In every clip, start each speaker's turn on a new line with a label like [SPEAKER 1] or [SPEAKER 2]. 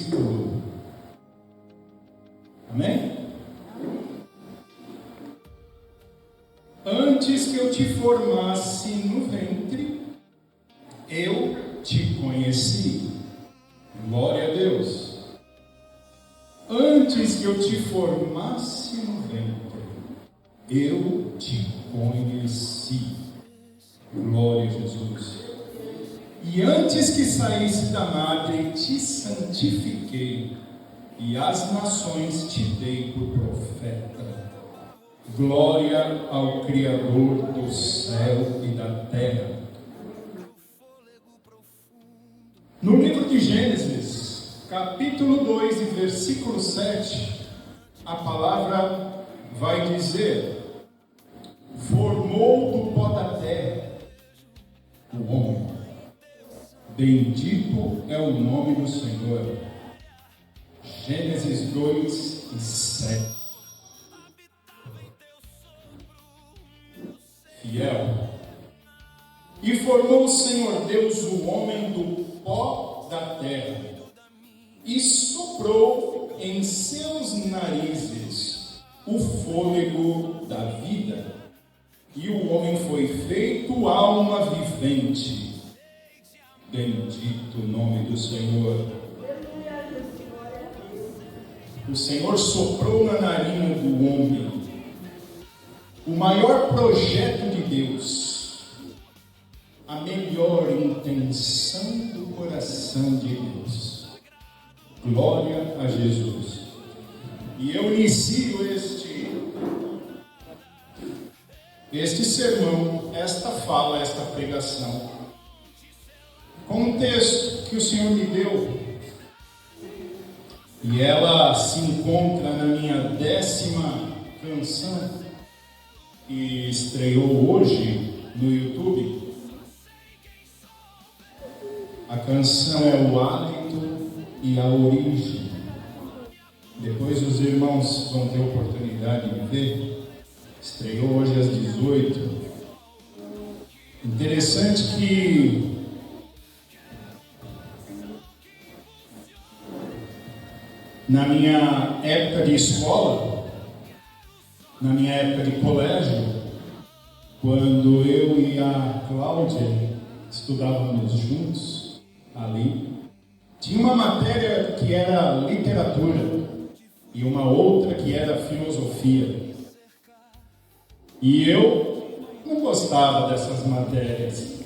[SPEAKER 1] versículo. Amém? Antes que eu te formasse no ventre, eu te conheci. Glória a Deus. Antes que eu te formasse no ventre, eu te conheci. Glória a Jesus. E antes que saísse da madre, te santifiquei, e às nações te dei por profeta. Glória ao Criador do céu e da terra. No livro de Gênesis, capítulo 2 e versículo 7, a palavra vai dizer: formou do pó da terra o homem. Bendito é o nome do Senhor. Gênesis 2 e 7. Fiel. E formou o Senhor Deus o homem do pó da terra, e soprou em seus narizes o fôlego da vida, e o homem foi feito alma vivente. Bendito o nome do Senhor. O Senhor soprou na narina do homem o maior projeto de Deus, a melhor intenção do coração de Deus. Glória a Jesus. E eu inicio este sermão, esta fala, esta pregação, com um texto que o Senhor me deu, e ela se encontra na minha 10ª canção, que estreou hoje no YouTube. A canção é o hálito e a origem. Depois os irmãos vão ter oportunidade de ver. Estreou hoje às 18. Interessante que na minha época de escola, na minha época de colégio, quando eu e a Cláudia estudávamos juntos ali, tinha uma matéria que era literatura e uma outra que era filosofia. E eu não gostava dessas matérias.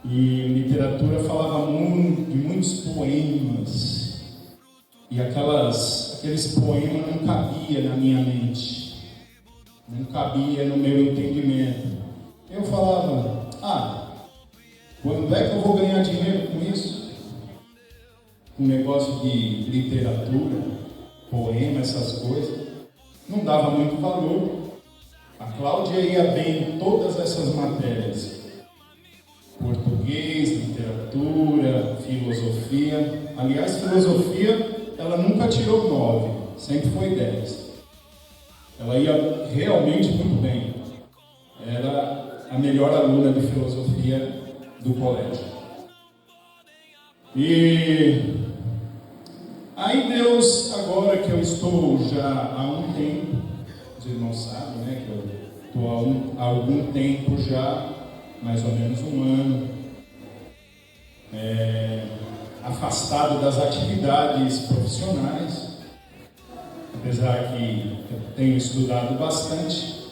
[SPEAKER 1] E literatura falava de muitos poemas. E aqueles poemas não cabiam na minha mente, não cabia no meu entendimento. Eu falava: quando é que eu vou ganhar dinheiro com isso? Um negócio de literatura, poema, essas coisas, não dava muito valor. A Cláudia ia bem em todas essas matérias: português, literatura, filosofia. Aliás, filosofia ela nunca tirou 9, sempre foi 10. Ela ia realmente muito bem. Era a melhor aluna de filosofia do colégio. E aí Deus, agora que eu estou já há um tempo, os irmãos sabem, né, que eu estou há algum tempo já, mais ou menos um ano, afastado das atividades profissionais, apesar que eu tenho estudado bastante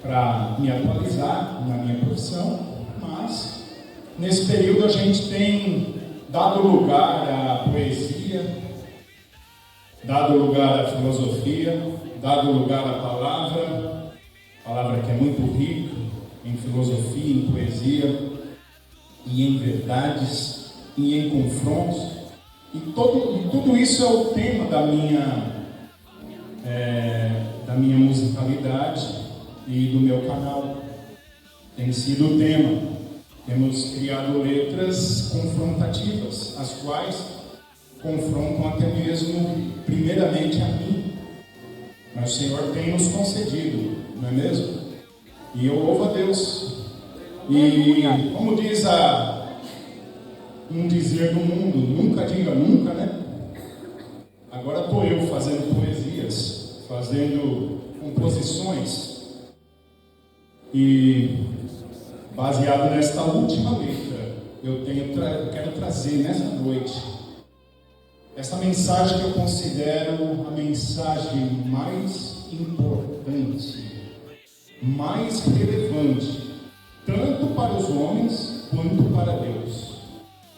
[SPEAKER 1] para me atualizar na minha profissão, mas nesse período a gente tem dado lugar à poesia, dado lugar à filosofia, dado lugar à palavra que é muito rica em filosofia, em poesia e em verdades e em confrontos, e tudo isso é o tema da minha musicalidade e do meu canal. Tem sido o tema. Temos criado letras confrontativas, as quais confrontam até mesmo, primeiramente, a mim. Mas o Senhor tem nos concedido, não é mesmo? E eu louvo a Deus. E como diz um dizer do mundo, nunca diga nunca, né? Agora estou eu fazendo poesias, fazendo composições, e baseado nesta última letra, eu quero trazer nessa noite essa mensagem que eu considero a mensagem mais importante, mais relevante, tanto para os homens quanto para Deus.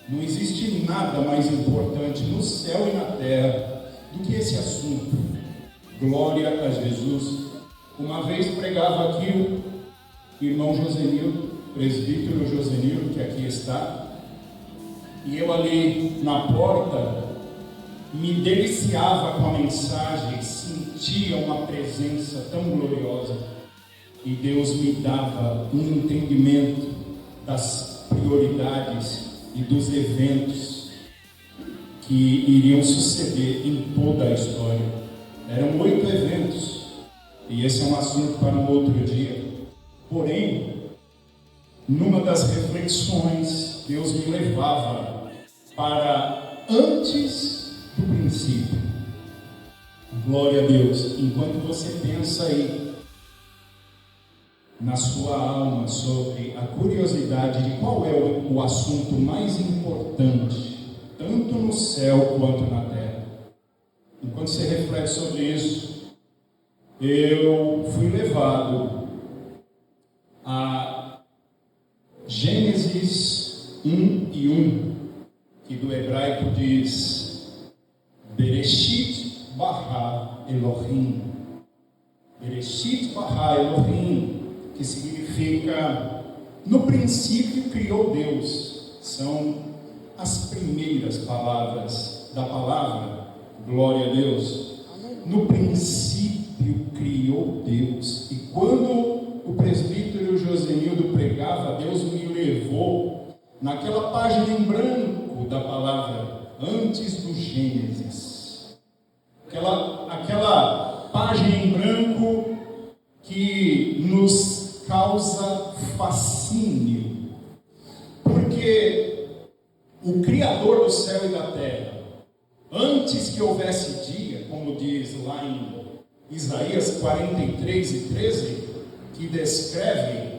[SPEAKER 1] Não existe nada mais importante no céu e na terra do que esse assunto. Glória a Jesus. Uma vez pregava aqui o irmão Josenildo, presbítero Josenildo, que aqui está, e eu ali na porta me deliciava com a mensagem, sentia uma presença tão gloriosa, e Deus me dava um entendimento das prioridades e dos eventos que iriam suceder em toda a história. Eram 8 eventos, e esse é um assunto para um outro dia. Porém, numa das reflexões, Deus me levava para antes do princípio. Glória a Deus. Enquanto você pensa aí na sua alma sobre a curiosidade de qual é o assunto mais importante, tanto no céu quanto na terra, enquanto você reflete sobre isso, eu fui levado a Gênesis 1:1, que do hebraico diz Bereshit bara Elohim. Bereshit bara Elohim, que significa no princípio criou Deus. São as primeiras palavras da palavra. Glória a Deus. No princípio criou Deus. E quando o presbítero Josenildo pregava, Deus me levou naquela página em branco da palavra, antes do Gênesis. Aquela página em branco que nos causa fascínio, porque o Criador do céu e da terra, antes que houvesse dia, como diz lá em Isaías 43:13, que descreve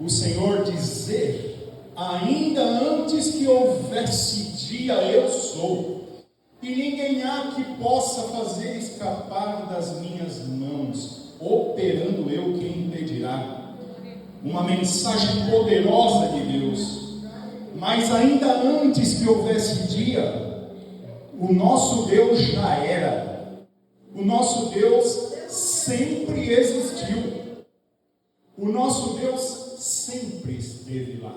[SPEAKER 1] o Senhor dizer: ainda antes que houvesse dia eu sou, e ninguém há que possa fazer escapar das minhas mãos. Operando eu, quem impedirá? Uma mensagem poderosa de Deus. Mas ainda antes que houvesse dia, o nosso Deus já era. O nosso Deus sempre existiu. O nosso Deus sempre esteve lá.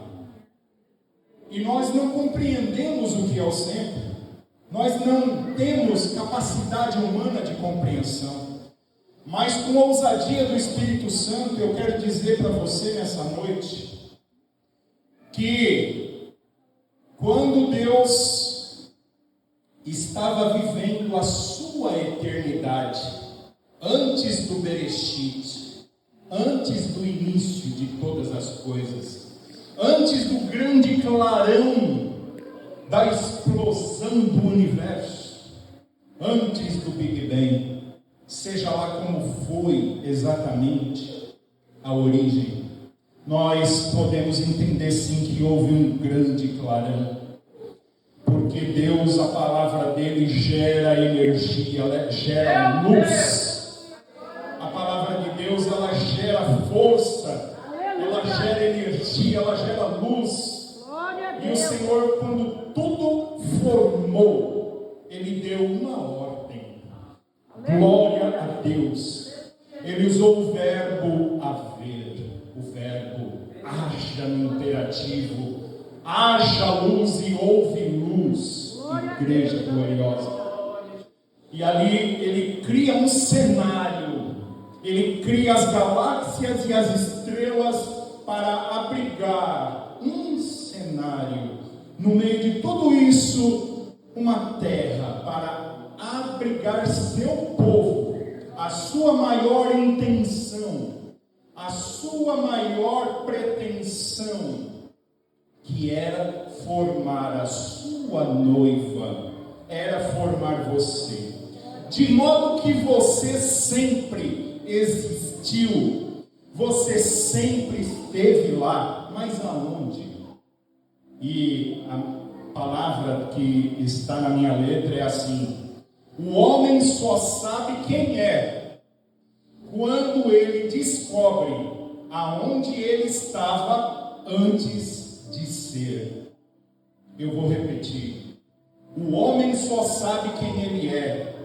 [SPEAKER 1] E nós não compreendemos o que é o sempre. Nós não temos capacidade humana de compreensão. Mas com a ousadia do Espírito Santo, eu quero dizer para você nessa noite, que quando Deus estava vivendo a sua eternidade, antes do Bereshit, antes do início de todas as coisas, antes do grande clarão da explosão do universo, antes do Big Bang, seja lá como foi exatamente a origem, nós podemos entender sim que houve um grande clarão, porque Deus, a palavra dele gera energia, ela gera luz. A palavra de Deus, ela gera força, ela gera energia, ela gera luz. E o Senhor, quando tudo formou, ele deu uma ordem. Glória a Deus. Ele usou o verbo haver, o verbo haja no imperativo. Haja luz e houve luz. Igreja gloriosa. E ali ele cria um cenário. Ele cria as galáxias e as estrelas para abrigar um cenário. No meio de tudo isso, uma terra para abrigar seu povo, a sua maior intenção, a sua maior pretensão, que que era formar a sua noiva, era formar você, de modo que você sempre existiu, você sempre esteve lá, mas aonde? E a palavra que está na minha letra é assim: o homem só sabe quem é quando ele descobre aonde ele estava antes de ser. Eu vou repetir: o homem só sabe quem ele é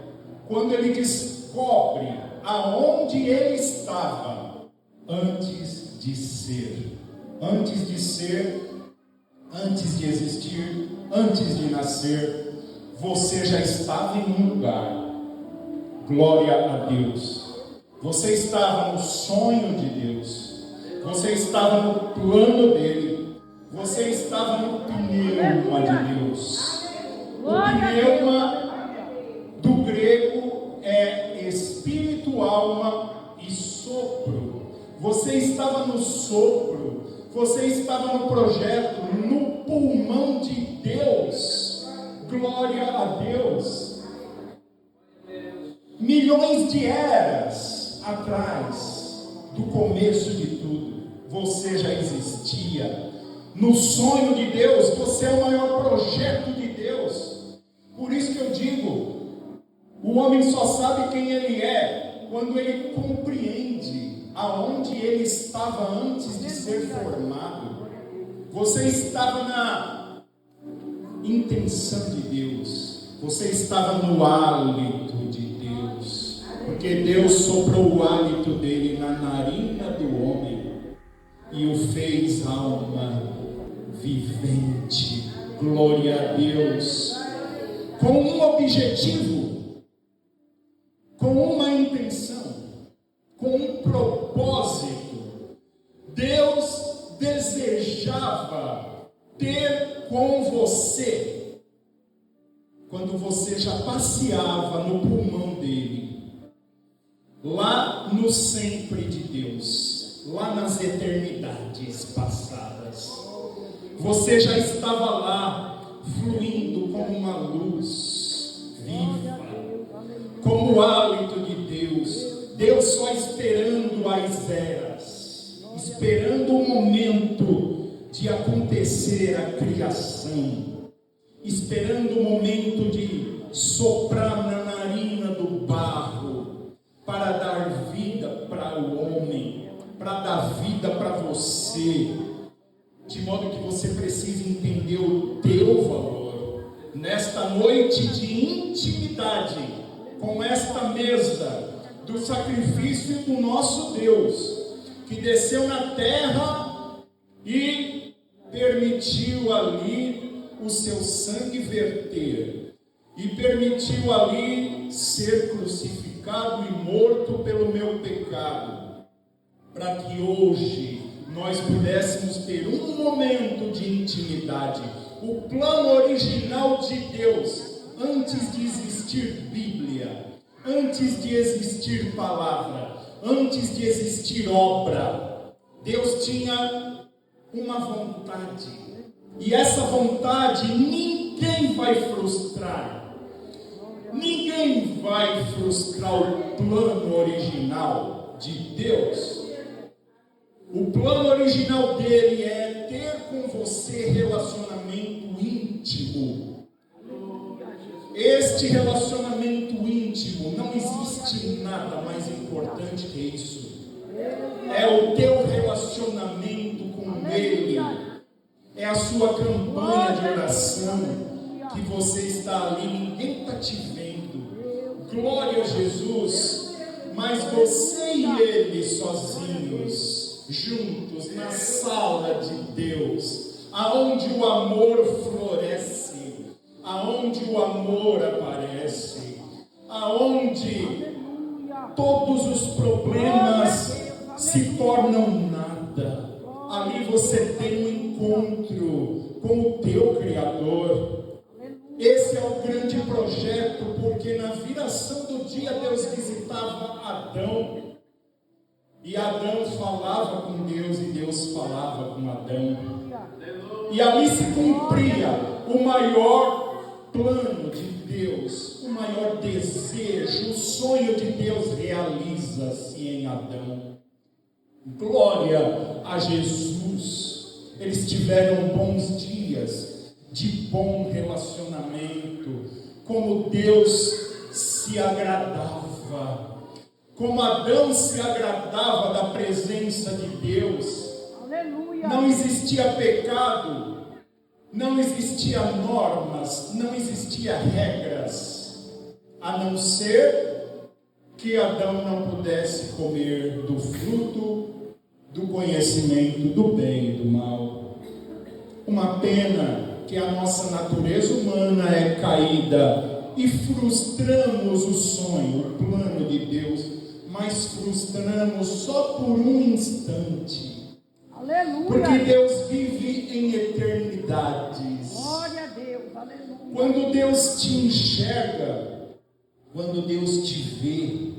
[SPEAKER 1] quando ele descobre aonde ele estava antes de ser. Antes de ser, antes de existir, antes de nascer, você já estava em um lugar. Glória a Deus. Você estava no sonho de Deus. Você estava no plano dele. Você estava no pneuma de Deus. O pneuma do grego é espírito, alma e sopro. Você estava no sopro. Você estava no projeto, no pulmão de Deus. Glória a Deus. Milhões de eras atrás do começo de tudo, você já existia. No sonho de Deus, você é o maior projeto de Deus. Por isso que eu digo, o homem só sabe quem ele é quando ele compreende aonde ele estava antes de ser formado. Você estava na intenção de Deus. Você estava no hálito de Deus. Porque Deus soprou o hálito dele na narina do homem e o fez alma vivente. Glória a Deus. Com um objetivo, com uma intenção, com um propósito. Deus desejava ter com você, quando você já passeava no pulmão dele, lá no sempre de Deus, lá nas eternidades passadas, você já estava lá, fluindo como uma luz viva, como o hálito de Deus. Deus só esperando as eras, esperando o momento de acontecer a criação, esperando o momento de soprar na narina do barro, para dar vida para o homem, para dar vida para você, de modo que você precisa entender o teu valor, nesta noite de intimidade, com esta mesa, do sacrifício do nosso Deus, que desceu na terra e permitiu ali o seu sangue verter, e permitiu ali ser crucificado e morto pelo meu pecado, para que hoje nós pudéssemos ter um momento de intimidade. O plano original de Deus, antes de existir Bíblia, antes de existir palavra, antes de existir obra, Deus tinha uma vontade, e essa vontade ninguém vai frustrar. Ninguém vai frustrar o plano original de Deus. O plano original dele é ter com você relacionamento íntimo. Este relacionamento íntimo, não existe nada mais importante que isso. É o teu relacionamento com Ele. É a sua campanha de oração, que você está ali, ninguém está te vendo. Glória a Jesus. Mas você e Ele sozinhos, juntos, na sala de Deus, aonde o amor floresce, aonde o amor aparece, aonde todos os problemas se tornam nada. Ali você tem um encontro com o teu Criador. Esse é o grande projeto, porque na viração do dia Deus visitava Adão. E Adão falava com Deus e Deus falava com Adão. E ali se cumpria o maior plano de Deus, o maior desejo, o sonho de Deus realiza-se em Adão. Glória a Jesus. Eles tiveram bons dias de bom relacionamento, como Deus se agradava, como Adão se agradava da presença de Deus.
[SPEAKER 2] Aleluia.
[SPEAKER 1] Não existia pecado, não existia normas, não existia regras, a não ser que Adão não pudesse comer do fruto do conhecimento do bem e do mal. Uma pena que a nossa natureza humana é caída e frustramos o sonho, o plano de Deus, mas frustramos só por um instante.
[SPEAKER 2] Aleluia.
[SPEAKER 1] Porque Deus vive em eternidades.
[SPEAKER 2] Glória a Deus. Aleluia.
[SPEAKER 1] Quando Deus te enxerga, quando Deus te vê,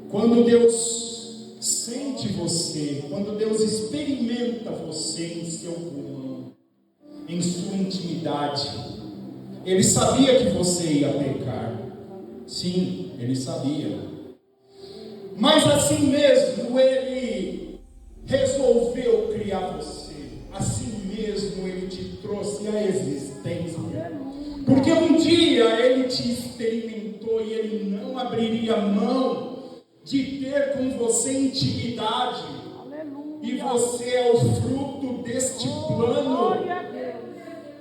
[SPEAKER 1] quando Deus sente você, quando Deus experimenta você em seu pulmão, em sua intimidade, Ele sabia que você ia pecar. Sim, Ele sabia. Mas assim mesmo Ele resolveu criar você. Assim mesmo Ele te trouxe à existência. Porque um dia Ele te experimentou e Ele não abriria mão de ter com você intimidade.
[SPEAKER 2] Aleluia.
[SPEAKER 1] E você é o fruto deste plano.
[SPEAKER 2] Glória a Deus.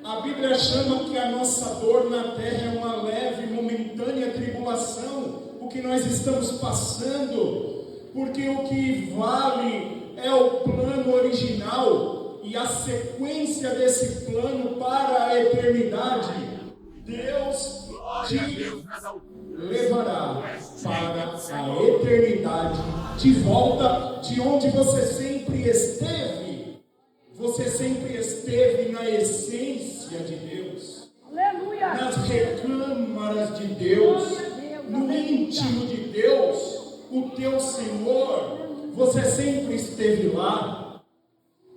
[SPEAKER 1] A Bíblia chama que a nossa dor na terra é uma leve e momentânea tribulação, o que nós estamos passando, porque o que vale é o plano original e a sequência desse plano para a eternidade. Deus te levará para a eternidade, de volta de onde você sempre esteve. Você sempre esteve na essência de Deus,
[SPEAKER 2] Aleluia.
[SPEAKER 1] nas recâmaras de Deus, no íntimo de Deus, o teu Senhor. Você sempre esteve lá.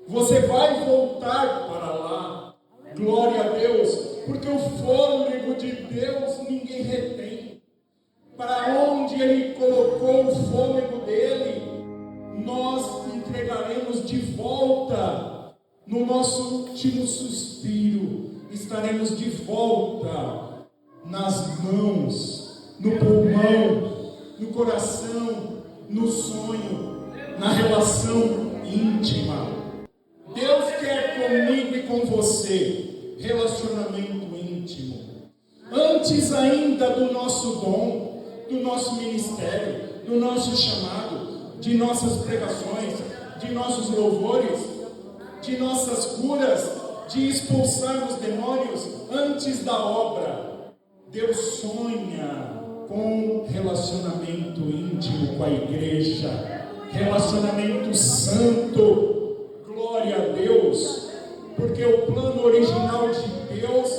[SPEAKER 1] Você vai voltar para lá. Glória a Deus, porque o fôlego de Deus ninguém retém. Para onde Ele colocou o fôlego dele, nós entregaremos de volta. No nosso último suspiro, estaremos de volta nas mãos, no pulmão, no coração, no sonho, na relação íntima. Deus quer comigo e com você relacionamento íntimo. Antes ainda do nosso dom, do nosso ministério, do nosso chamado, de nossas pregações, de nossos louvores, de nossas curas, de expulsar os demônios, antes da obra, Deus sonha com relacionamento íntimo com a igreja, relacionamento santo. Glória a Deus, porque o plano original de Deus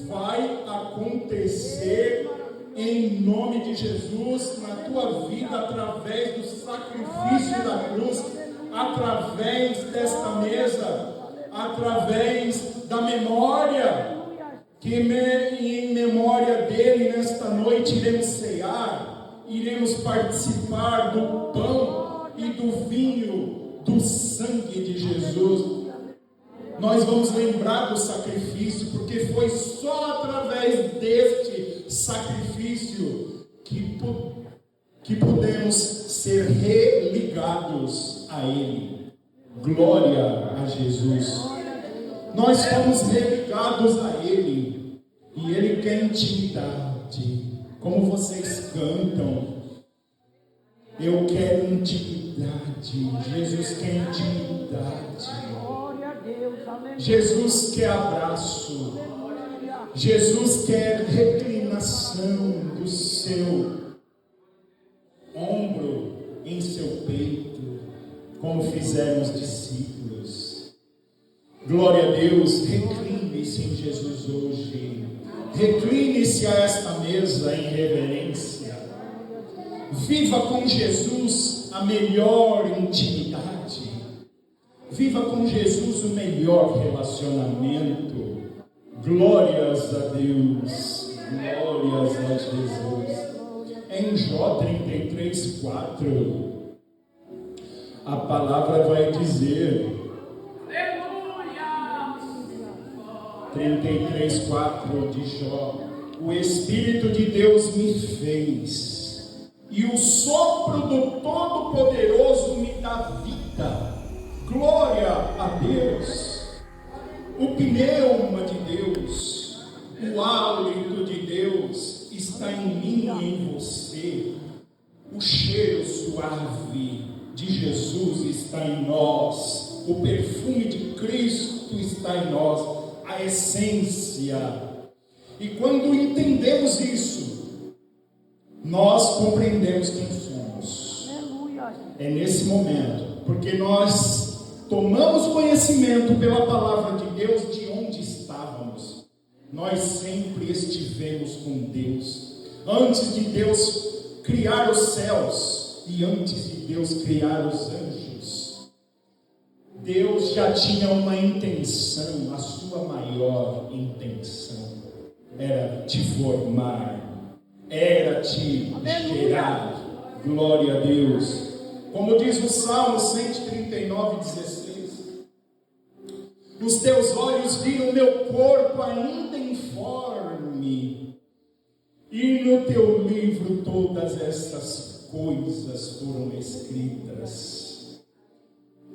[SPEAKER 1] vai acontecer em nome de Jesus na tua vida, através do sacrifício da cruz, através desta mesa, através da memória, que em memória dele nesta noite iremos cear, iremos participar do pão e do vinho, do sangue de Jesus. Nós vamos lembrar do sacrifício, porque foi só através deste sacrifício que podemos ser religados a Ele. Glória a Jesus. Nós fomos religados a Ele, e Ele quer intimidade. Como vocês cantam, eu quero intimidade. Jesus quer intimidade. Jesus quer abraço. Jesus quer reclinação do seu ombro em seu peito, como fizeram os discípulos. Glória a Deus. Recline-se em Jesus hoje. Recline-se a esta mesa em reverência. Viva com Jesus Jesus a melhor intimidade. Viva com Jesus o melhor relacionamento. Glórias a Deus. Glórias a Jesus. Em Jó 33:4, a palavra vai dizer, 33:4 de Jó: o Espírito de Deus me fez, e o sopro do Todo-Poderoso me dá vida. Glória a Deus. O pneuma de Deus, o hálito de Deus está em mim e em você. O cheiro suave de Jesus está em nós. O perfume de Cristo está em nós. A essência. E quando entendemos isso, nós compreendemos quem somos. É nesse momento, porque nós tomamos conhecimento pela palavra de Deus de onde estávamos. Nós sempre estivemos com Deus. Antes de Deus criar os céus e antes de Deus criar os anjos, Deus já tinha uma intenção. A sua maior intenção era te formar, era te gerar. Glória a Deus. Como diz o Salmo 139:16, os teus olhos viram meu corpo ainda informe, e no teu livro todas essas coisas foram escritas.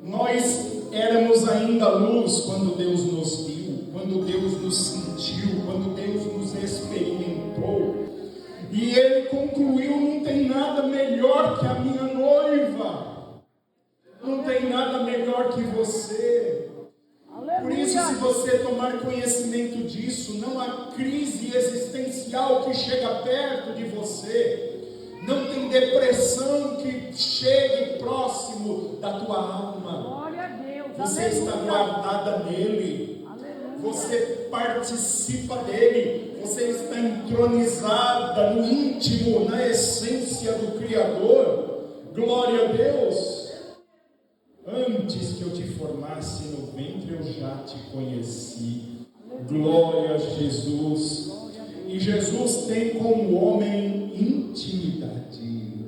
[SPEAKER 1] Nós éramos ainda luz quando Deus nos viu, quando Deus nos sentiu, quando Deus nos experimentou. E Ele concluiu: não tem nada melhor que a minha noiva, não tem nada melhor que você. Aleluia. Por isso, se você tomar conhecimento disso, não há crise existencial que chega perto de você, não tem depressão que chegue próximo da tua alma.
[SPEAKER 2] Glória a Deus.
[SPEAKER 1] Você
[SPEAKER 2] Aleluia.
[SPEAKER 1] está guardada nele.
[SPEAKER 2] Aleluia.
[SPEAKER 1] Você participa dele. Você está entronizada no íntimo, na essência do Criador. Glória a Deus. Antes que eu te formasse no ventre, eu já te conheci. Glória a Jesus. E Jesus tem com o homem intimidade.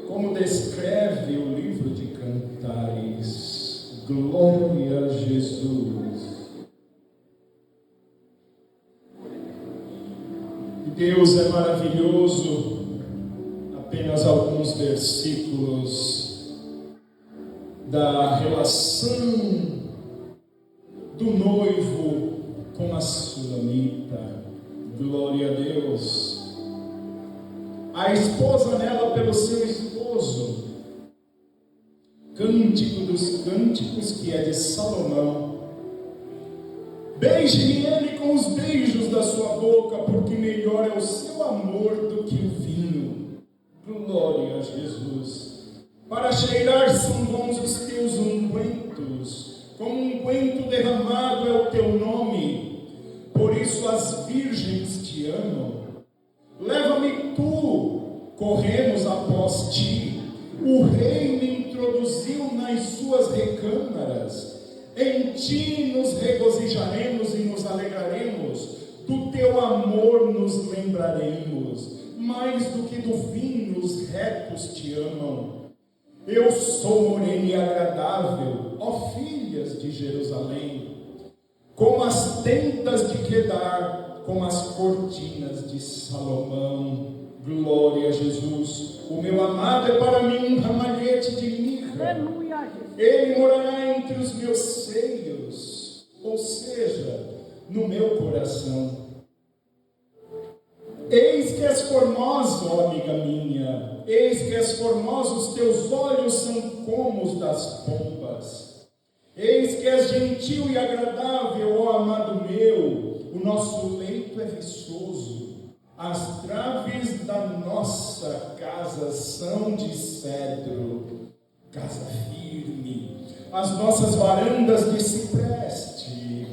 [SPEAKER 1] Como descreve o livro de Cantares. Glória a Jesus. Deus é maravilhoso. Apenas alguns versículos da relação do noivo com a sulamita. Glória a Deus. A esposa nela pelo seu esposo. Cântico dos Cânticos, que é de Salomão. Beije-me ele com os beijos da sua boca, porque melhor é o seu amor do que o vinho. Glória a Jesus. Para cheirar são bons os teus ungüentos, como um unguento derramado é o teu nome. Por isso as virgens te amam. Leva-me tu, corremos após ti. O rei me introduziu nas suas recâmaras. Em ti nos regozijaremos e nos alegraremos, do teu amor nos lembraremos, mais do que do vinho os retos te amam. Eu sou morena e agradável, ó filhas de Jerusalém, como as tendas de Quedar, como as cortinas de Salomão. Glória a Jesus. O meu amado é para mim um ramalhete de mirra.
[SPEAKER 2] Aleluia, Jesus.
[SPEAKER 1] Ele morará entre os meus seios, ou seja, no meu coração. Eis que és formosa, ó amiga minha, eis que és formosa, os teus olhos são como os das pombas. Eis que és gentil e agradável, ó amado meu, o nosso leito é viçoso, as traves da nossa casa são de cedro, casa firme, as nossas varandas de cipreste.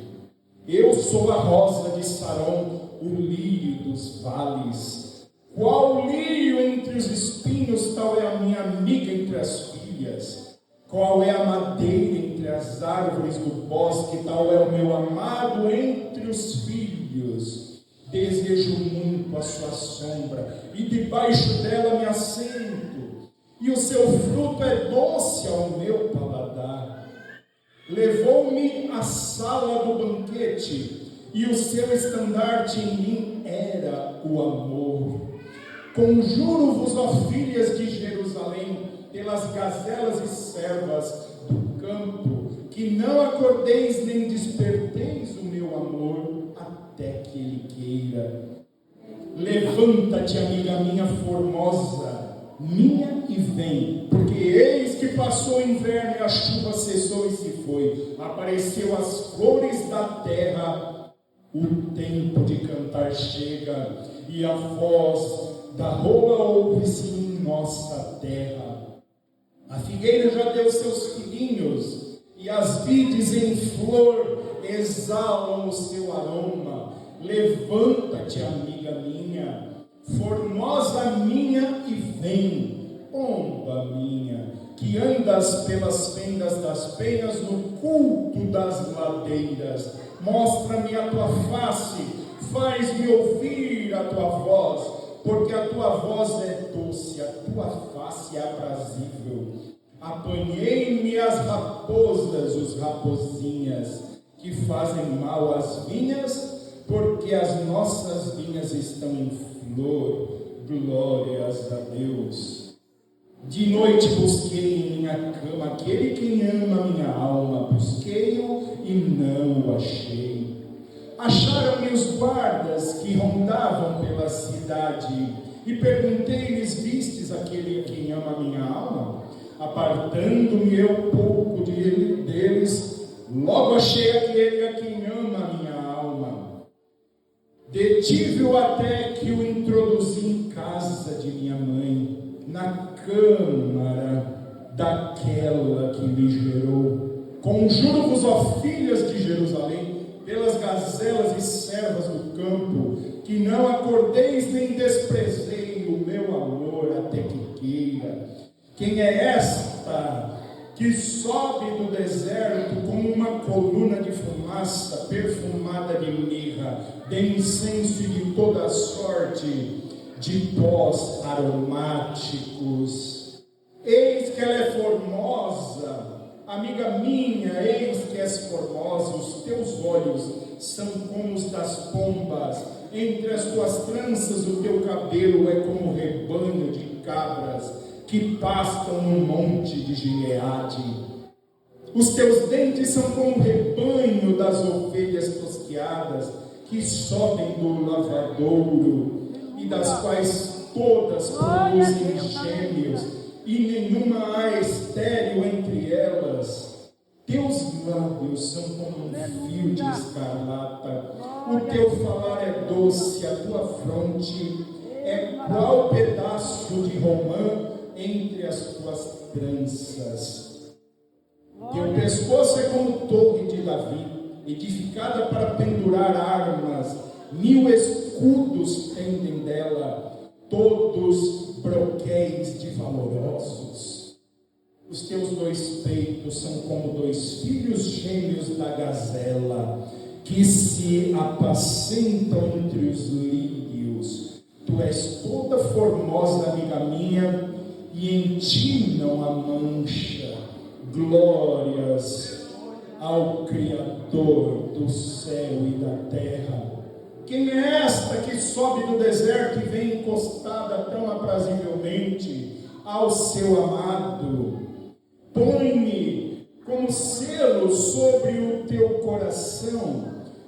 [SPEAKER 1] Eu sou a rosa de Saron, o lírio dos vales. Qual lírio entre os espinhos, tal é a minha amiga entre as filhas. Qual é a madeira entre as árvores do bosque, tal é o meu amado entre os filhos. Desejo muito a sua sombra, e debaixo dela me assento, e o seu fruto é doce ao meu paladar. Levou-me à sala do banquete, e o seu estandarte em mim era o amor. Conjuro-vos, ó filhas de Jerusalém, pelas gazelas e servas do campo, que não acordeis nem desperteis o meu amor, até que ele queira. Levanta-te, amiga minha formosa, minha e vem, porque eis que passou o inverno e a chuva cessou e se foi. Apareceu as flores da terra, o tempo de cantar chega, e a voz da rola ouve-se em nossa terra. A figueira já deu seus filhinhos, e as vides em flor exalam o seu aroma. Levanta-te, amiga minha, formosa minha, e vem, pomba minha, que andas pelas fendas das penhas no culto das ladeiras. Mostra-me a tua face, faz-me ouvir a tua voz, porque a tua voz é doce, a tua face é aprazível. Apanhei-me as raposas, os rapozinhas, que fazem mal às vinhas, porque as nossas vinhas estão em flor. Glórias a Deus. De noite busquei em minha cama aquele que ama minha alma, busquei-o e não o achei. Acharam-me os guardas que rondavam pela cidade, e perguntei-lhes: vistes aquele a quem ama minha alma? Apartando-me eu pouco deles, logo achei aquele a quem ama minha alma. Detive-o até que o introduzi em casa de minha mãe, na câmara daquela que me gerou. Conjuro-vos, ó filhas de Jerusalém, pelas gazelas e servas do campo, que não acordeis nem desprezei o meu amor até que queira. Quem é esta que sobe do deserto como uma coluna de fumaça perfumada de mirra, de incenso e de toda sorte de pós aromáticos? Eis que ela é formosa, amiga minha, eis que és formosa, os teus olhos são como os das pombas, entre as tuas tranças o teu cabelo é como rebanho de cabras que pastam no monte de Gileade. Os teus dentes são como o rebanho das ovelhas tosquiadas que sobem do lavadouro, e das quais todas produzem gêmeos, e nenhuma há estéril entre elas. Teus lábios são como um fio de escarlata, o teu falar é doce, a tua fronte é qual pedaço de romã entre as tuas tranças. Teu pescoço é como torre de Davi, edificada para pendurar armas, 1000 escudos pendem dela, todos broquéis de valorosos. Os teus 2 peitos são como 2 filhos gêmeos da gazela, que se apacentam entre os lírios. Tu és toda formosa, amiga minha, e em ti não há mancha. Glórias ao Criador do céu e da terra. Quem é esta que sobe do deserto e vem encostada tão aprazivelmente ao seu amado? Põe-me como selo sobre o teu coração,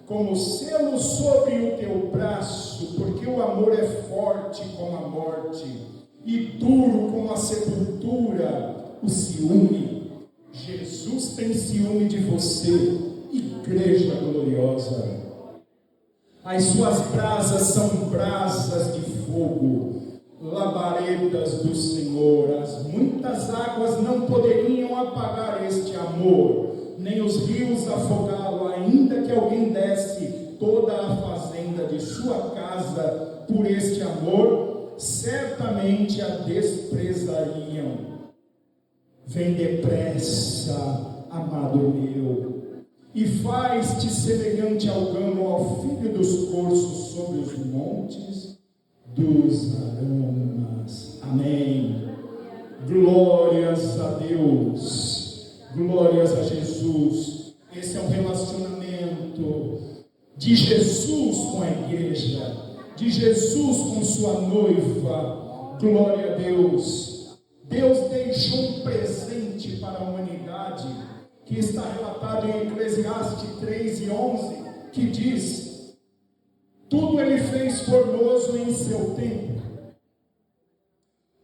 [SPEAKER 1] como selo sobre o teu braço, porque o amor é forte como a morte e duro como a sepultura, o ciúme. Jesus tem ciúme de você, igreja gloriosa. As suas brasas são brasas de fogo, labaredas do Senhor. As muitas águas não poderiam apagar este amor, nem os rios afogá-lo, ainda que alguém desse toda a fazenda de sua casa por este amor. certamente a desprezariam. Vem depressa, amado meu, e faz-te semelhante ao gamo, ao filho dos corços sobre os montes dos aromas. Amém. Glórias a Deus, glórias a Jesus. Esse é um relacionamento de Jesus com a igreja, de Jesus com sua noiva. Glória a Deus. Deus deixou um presente para a humanidade, que está relatado em Eclesiastes 3:11, que diz: tudo ele fez formoso em seu tempo.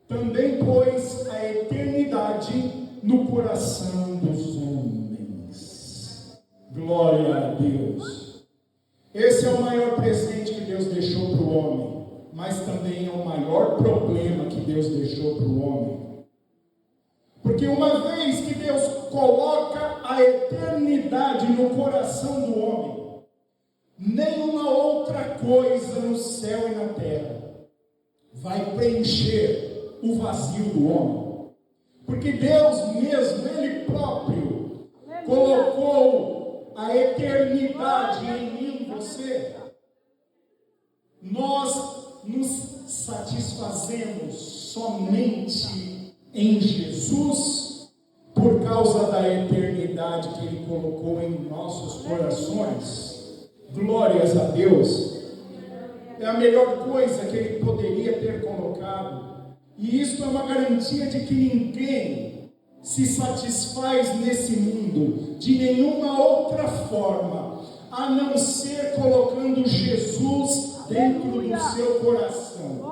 [SPEAKER 1] Também pôs a eternidade no coração dos homens. Glória a Deus. Esse é o maior presente que Deus deixou para o homem, mas também é o maior problema que Deus deixou para o homem. Porque uma vez que Deus coloca a eternidade no coração do homem, nenhuma outra coisa no céu e na terra vai preencher o vazio do homem. Porque Deus mesmo, Ele próprio, colocou a eternidade em mim e você. Nós nos satisfazemos somente em Jesus, por causa da eternidade que Ele colocou em nossos corações. Glórias a Deus. É a melhor coisa que Ele poderia ter colocado. E isso é uma garantia de que ninguém se satisfaz nesse mundo de nenhuma outra forma, a não ser colocando Jesus dentro do seu coração.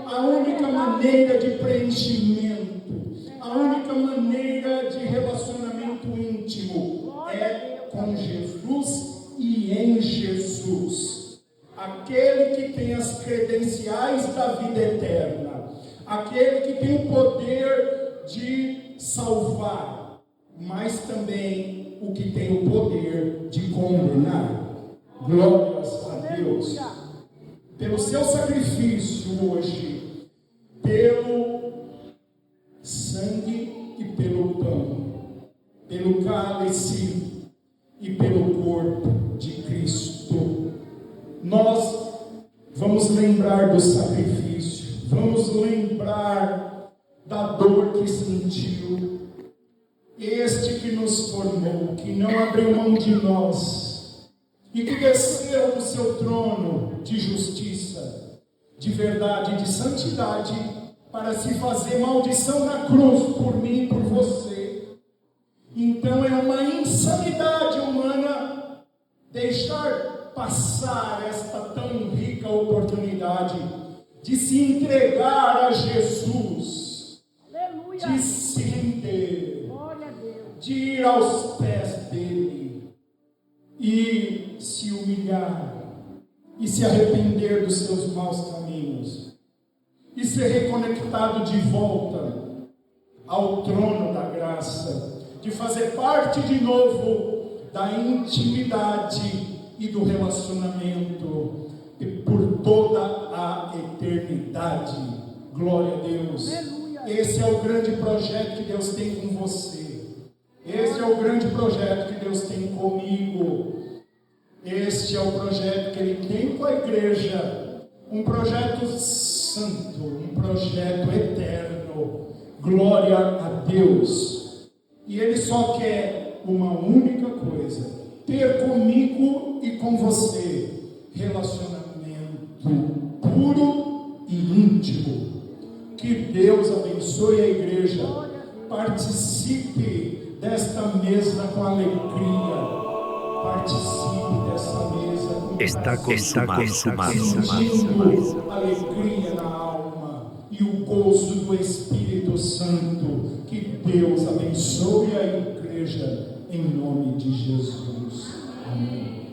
[SPEAKER 1] A única maneira de preenchimento, a única maneira de relacionamento íntimo é com Jesus e em Jesus. Aquele que tem as credenciais da vida eterna, aquele que tem o poder de salvar, mas também o que tem o poder de condenar. Glórias a Deus. Pelo seu sacrifício hoje, pelo sangue e pelo pão, pelo cálice e pelo corpo de Cristo, nós vamos lembrar do sacrifício, vamos lembrar da dor que sentiu, este que nos formou, que não abriu mão de nós, e que desceu do seu trono de justiça, de verdade e de santidade, para se fazer maldição na cruz por mim e por você. Então é uma insanidade humana deixar passar esta tão rica oportunidade de se entregar a Jesus,
[SPEAKER 2] Aleluia.
[SPEAKER 1] de se render,
[SPEAKER 2] Glória a Deus.
[SPEAKER 1] de ir aos pés dele e se humilhar e se arrepender dos seus maus caminhos e ser reconectado de volta ao trono da graça, de fazer parte de novo da intimidade e do relacionamento por toda a eternidade. Glória a Deus.
[SPEAKER 2] Aleluia.
[SPEAKER 1] Esse é o grande projeto que Deus tem com você. Esse é o grande projeto que Deus tem comigo. Este é o projeto que Ele tem com a igreja. Um projeto santo, um projeto eterno. Glória a Deus. E Ele só quer uma única coisa: ter comigo e com você relacionamento puro e íntimo. Que Deus abençoe a igreja. Participe desta mesa com alegria. Participe dessa mesa com
[SPEAKER 3] Está consumado.
[SPEAKER 1] sentindo alegria na alma e o gozo do Espírito Santo. Que Deus abençoe a igreja em nome de Jesus. Amém.